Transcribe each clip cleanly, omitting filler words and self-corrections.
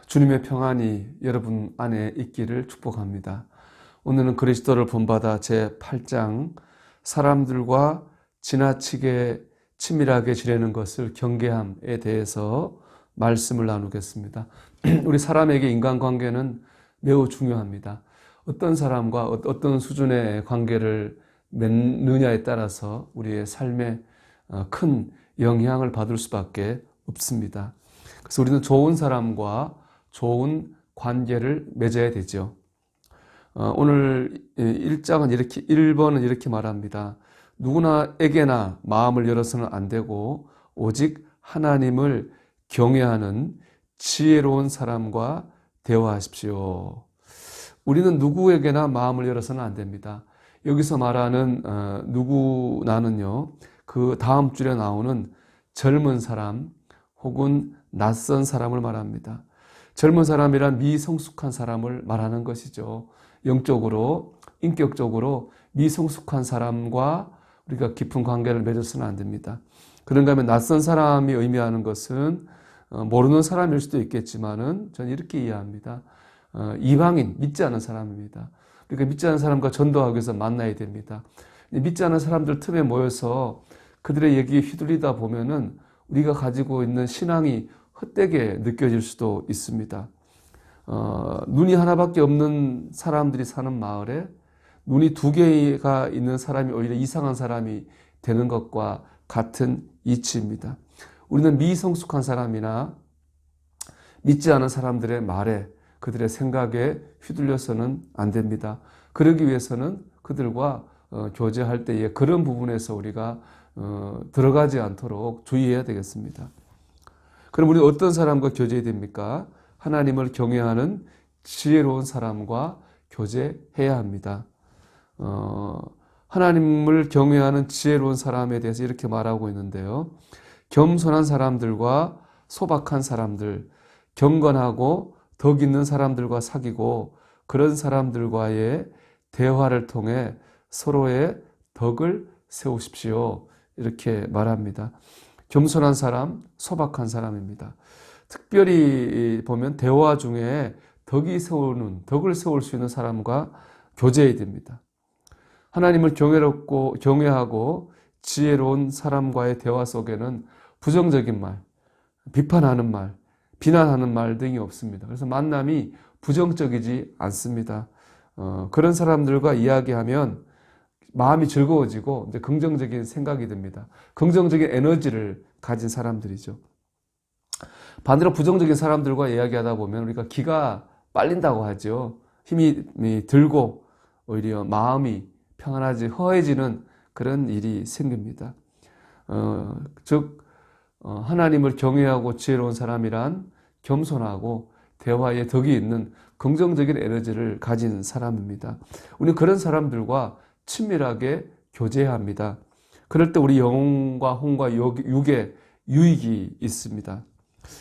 주님의 평안이 여러분 안에 있기를 축복합니다. 오늘은 그리스도를 본받아 제8장 사람들과 지나치게 친밀하게 지내는 것을 경계함에 대해서 말씀을 나누겠습니다. 우리 사람에게 인간관계는 매우 중요합니다. 어떤 사람과 어떤 수준의 관계를 맺느냐에 따라서 우리의 삶에 큰 영향을 받을 수밖에 없습니다. 그래서 우리는 좋은 사람과 좋은 관계를 맺어야 되죠. 오늘 1장은 이렇게, 1번은 이렇게 말합니다. 누구나에게나 마음을 열어서는 안 되고 오직 하나님을 경외하는 지혜로운 사람과 대화하십시오. 우리는 누구에게나 마음을 열어서는 안 됩니다. 여기서 말하는 누구나는요, 그 다음 줄에 나오는 젊은 사람 혹은 낯선 사람을 말합니다. 젊은 사람이란 미성숙한 사람을 말하는 것이죠. 영적으로, 인격적으로 미성숙한 사람과 우리가 깊은 관계를 맺어서는 안 됩니다. 그런가 하면 낯선 사람이 의미하는 것은 모르는 사람일 수도 있겠지만은 저는 이렇게 이해합니다. 이방인, 믿지 않은 사람입니다. 그러니까 믿지 않은 사람과 전도하기 위해서 만나야 됩니다. 믿지 않은 사람들 틈에 모여서 그들의 얘기에 휘둘리다 보면은 우리가 가지고 있는 신앙이 헛되게 느껴질 수도 있습니다. 눈이 하나밖에 없는 사람들이 사는 마을에 눈이 두 개가 있는 사람이 오히려 이상한 사람이 되는 것과 같은 이치입니다. 우리는 미성숙한 사람이나 믿지 않은 사람들의 말에 그들의 생각에 휘둘려서는 안 됩니다. 그러기 위해서는 그들과 교제할 때에 그런 부분에서 우리가 들어가지 않도록 주의해야 되겠습니다. 그럼 우리는 어떤 사람과 교제해야 됩니까? 하나님을 경외하는 지혜로운 사람과 교제해야 합니다. 하나님을 경외하는 지혜로운 사람에 대해서 이렇게 말하고 있는데요. 겸손한 사람들과 소박한 사람들, 경건하고 덕 있는 사람들과 사귀고 그런 사람들과의 대화를 통해 서로의 덕을 세우십시오. 이렇게 말합니다. 겸손한 사람, 소박한 사람입니다. 특별히 보면 대화 중에 덕을 세울 수 있는 사람과 교제해야 됩니다. 하나님을 경외하고 지혜로운 사람과의 대화 속에는 부정적인 말, 비판하는 말, 비난하는 말 등이 없습니다. 그래서 만남이 부정적이지 않습니다. 그런 사람들과 이야기하면 마음이 즐거워지고 이제 긍정적인 생각이 듭니다. 긍정적인 에너지를 가진 사람들이죠. 반대로 부정적인 사람들과 이야기하다 보면 우리가 기가 빨린다고 하죠. 힘이 들고 오히려 마음이 평안하지 허해지는 그런 일이 생깁니다. 하나님을 경외하고 지혜로운 사람이란 겸손하고 대화에 덕이 있는 긍정적인 에너지를 가진 사람입니다. 우리는 그런 사람들과 친밀하게 교제해야 합니다. 그럴 때 우리 영혼과 혼과 육에 유익이 있습니다.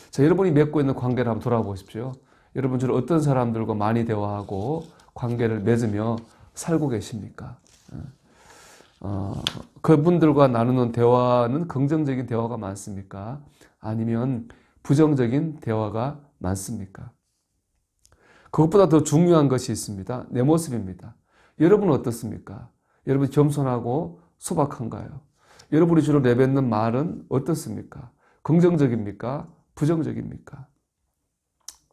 자, 여러분이 맺고 있는 관계를 한번 돌아보십시오. 여러분 주로 어떤 사람들과 많이 대화하고 관계를 맺으며 살고 계십니까? 그분들과 나누는 대화는 긍정적인 대화가 많습니까? 아니면 부정적인 대화가 많습니까? 그것보다 더 중요한 것이 있습니다. 내 모습입니다. 여러분은 어떻습니까? 여러분 겸손하고 소박한가요? 여러분이 주로 내뱉는 말은 어떻습니까? 긍정적입니까? 부정적입니까?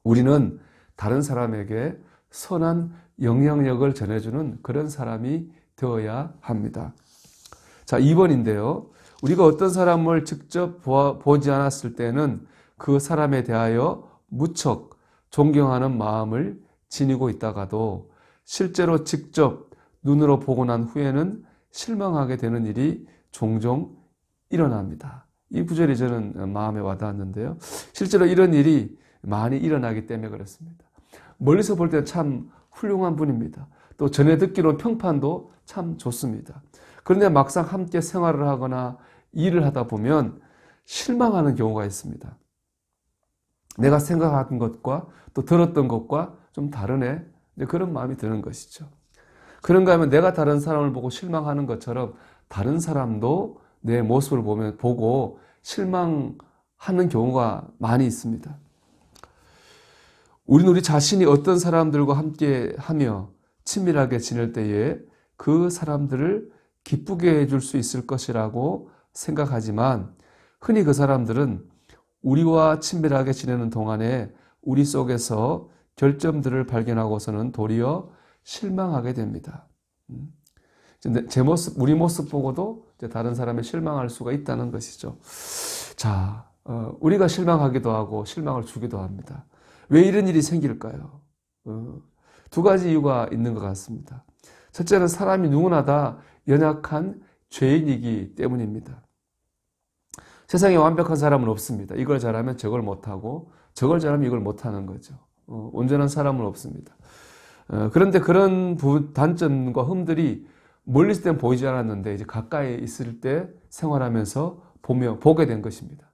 우리는 다른 사람에게 선한 영향력을 전해주는 그런 사람이 되어야 합니다. 자, 2번인데요. 우리가 어떤 사람을 직접 보지 않았을 때는 그 사람에 대하여 무척 존경하는 마음을 지니고 있다가도 실제로 직접 눈으로 보고 난 후에는 실망하게 되는 일이 종종 일어납니다. 이 구절이 저는 마음에 와닿았는데요. 실제로 이런 일이 많이 일어나기 때문에 그렇습니다. 멀리서 볼 때 참 훌륭한 분입니다. 또 전해 듣기로 평판도 참 좋습니다. 그런데 막상 함께 생활을 하거나 일을 하다 보면 실망하는 경우가 있습니다. 내가 생각한 것과 또 들었던 것과 좀 다르네. 그런 마음이 드는 것이죠. 그런가 하면 내가 다른 사람을 보고 실망하는 것처럼 다른 사람도 내 모습을 보고 실망하는 경우가 많이 있습니다. 우리는 우리 자신이 어떤 사람들과 함께 하며 친밀하게 지낼 때에 그 사람들을 기쁘게 해줄 수 있을 것이라고 생각하지만 흔히 그 사람들은 우리와 친밀하게 지내는 동안에 우리 속에서 결점들을 발견하고서는 도리어 실망하게 됩니다. 제 모습, 우리 모습 보고도 다른 사람이 실망할 수가 있다는 것이죠. 자, 우리가 실망하기도 하고 실망을 주기도 합니다. 왜 이런 일이 생길까요? 두 가지 이유가 있는 것 같습니다. 첫째는 사람이 누구나 다 연약한 죄인이기 때문입니다. 세상에 완벽한 사람은 없습니다. 이걸 잘하면 저걸 못하고 저걸 잘하면 이걸 못하는 거죠. 온전한 사람은 없습니다. 그런데 그런 단점과 흠들이 멀리 있을 땐 보이지 않았는데 이제 가까이 있을 때 생활하면서 보게 된 것입니다.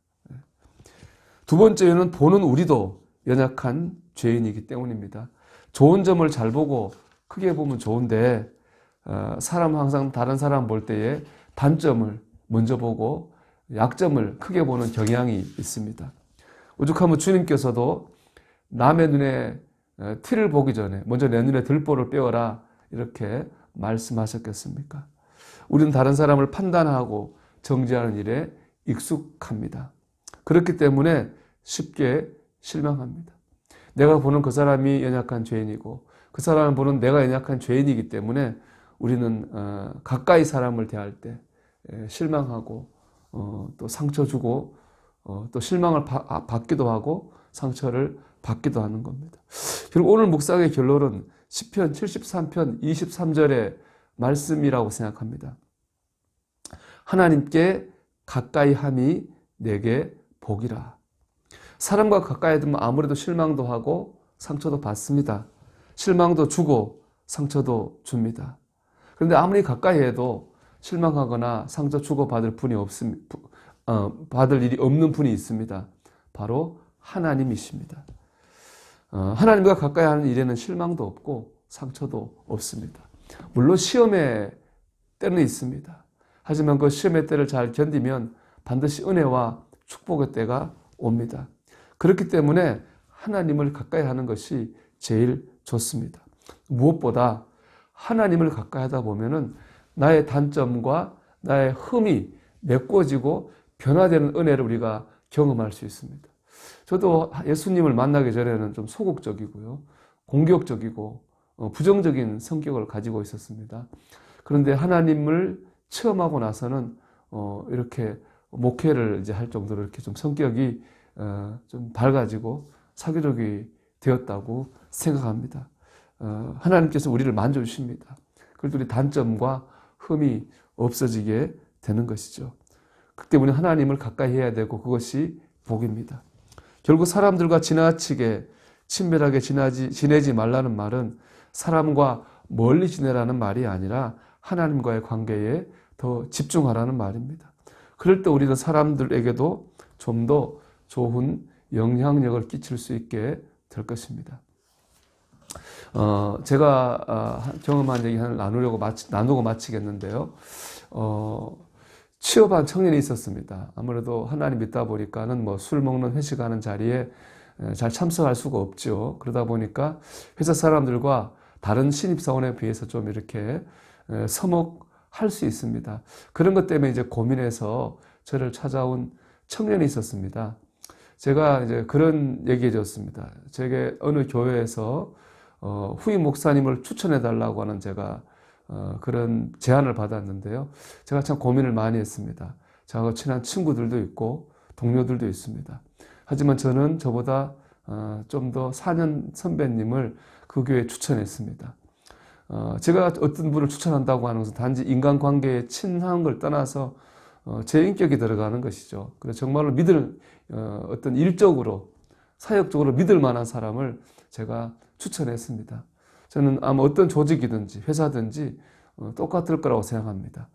두 번째 이유는 보는 우리도 연약한 죄인이기 때문입니다. 좋은 점을 잘 보고 크게 보면 좋은데 사람은 항상 다른 사람 볼 때에 단점을 먼저 보고 약점을 크게 보는 경향이 있습니다. 오죽하면 주님께서도 남의 눈에 티를 보기 전에 먼저 내 눈에 들보를 빼어라 이렇게 말씀하셨겠습니까? 우리는 다른 사람을 판단하고 정죄하는 일에 익숙합니다. 그렇기 때문에 쉽게 실망합니다. 내가 보는 그 사람이 연약한 죄인이고 그 사람을 보는 내가 연약한 죄인이기 때문에 우리는 가까이 사람을 대할 때 실망하고 또 상처 주고 또 실망을 받기도 하고 상처를 받기도 하는 겁니다. 그리고 오늘 묵상의 결론은 시편 73편 23절의 말씀이라고 생각합니다. 하나님께 가까이 함이 내게 복이라. 사람과 가까이 두면 아무래도 실망도 하고 상처도 받습니다. 실망도 주고 상처도 줍니다. 그런데 아무리 가까이 해도 실망하거나 상처 주고 받을 일이 없는 분이 있습니다. 바로 하나님이십니다. 하나님과 가까이 하는 일에는 실망도 없고 상처도 없습니다. 물론 시험의 때는 있습니다. 하지만 그 시험의 때를 잘 견디면 반드시 은혜와 축복의 때가 옵니다. 그렇기 때문에 하나님을 가까이 하는 것이 제일 좋습니다. 무엇보다 하나님을 가까이 하다 보면은 나의 단점과 나의 흠이 메꿔지고 변화되는 은혜를 우리가 경험할 수 있습니다. 저도 예수님을 만나기 전에는 좀 소극적이고요, 공격적이고 부정적인 성격을 가지고 있었습니다. 그런데 하나님을 체험하고 나서는 이렇게 목회를 이제 할 정도로 이렇게 좀 성격이 좀 밝아지고 사교적이 되었다고 생각합니다. 하나님께서 우리를 만져주십니다. 그래도 우리 단점과 흠이 없어지게 되는 것이죠. 그 때문에 하나님을 가까이 해야 되고 그것이 복입니다. 결국 사람들과 지나치게 친밀하게 지내지 말라는 말은 사람과 멀리 지내라는 말이 아니라 하나님과의 관계에 더 집중하라는 말입니다. 그럴 때 우리는 사람들에게도 좀 더 좋은 영향력을 끼칠 수 있게 될 것입니다. 제가 경험한 얘기 하나 나누고 마치겠는데요. 취업한 청년이 있었습니다. 아무래도 하나님 믿다 보니까는 뭐 술 먹는 회식하는 자리에 잘 참석할 수가 없죠. 그러다 보니까 회사 사람들과 다른 신입사원에 비해서 좀 이렇게 서먹할 수 있습니다. 그런 것 때문에 이제 고민해서 저를 찾아온 청년이 있었습니다. 제가 이제 그런 얘기해 줬습니다. 제게 어느 교회에서 후임 목사님을 추천해 달라고 하는 제가 그런 제안을 받았는데요. 제가 참 고민을 많이 했습니다. 저하고 친한 친구들도 있고 동료들도 있습니다. 하지만 저는 저보다 좀 더 4년 선배님을 그 교회에 추천했습니다. 제가 어떤 분을 추천한다고 하는 것은 단지 인간관계에 친한 걸 떠나서 제 인격이 들어가는 것이죠. 그래서 정말로 어떤 일적으로 사역적으로 믿을 만한 사람을 제가 추천했습니다. 저는 아마 어떤 조직이든지 회사든지 똑같을 거라고 생각합니다.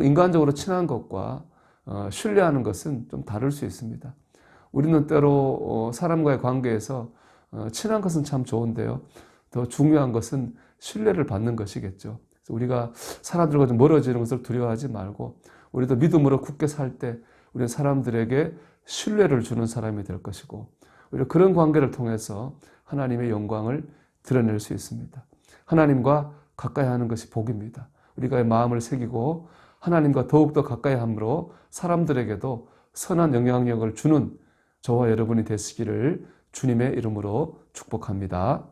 인간적으로 친한 것과 신뢰하는 것은 좀 다를 수 있습니다. 우리는 때로 사람과의 관계에서 친한 것은 참 좋은데요. 더 중요한 것은 신뢰를 받는 것이겠죠. 그래서 우리가 사람들과 좀 멀어지는 것을 두려워하지 말고 우리도 믿음으로 굳게 살 때 우리는 사람들에게 신뢰를 주는 사람이 될 것이고 오히려 그런 관계를 통해서 하나님의 영광을 드러낼 수 있습니다. 하나님과 가까이 하는 것이 복입니다. 우리가 마음을 새기고 하나님과 더욱더 가까이 함으로 사람들에게도 선한 영향력을 주는 저와 여러분이 되시기를 주님의 이름으로 축복합니다.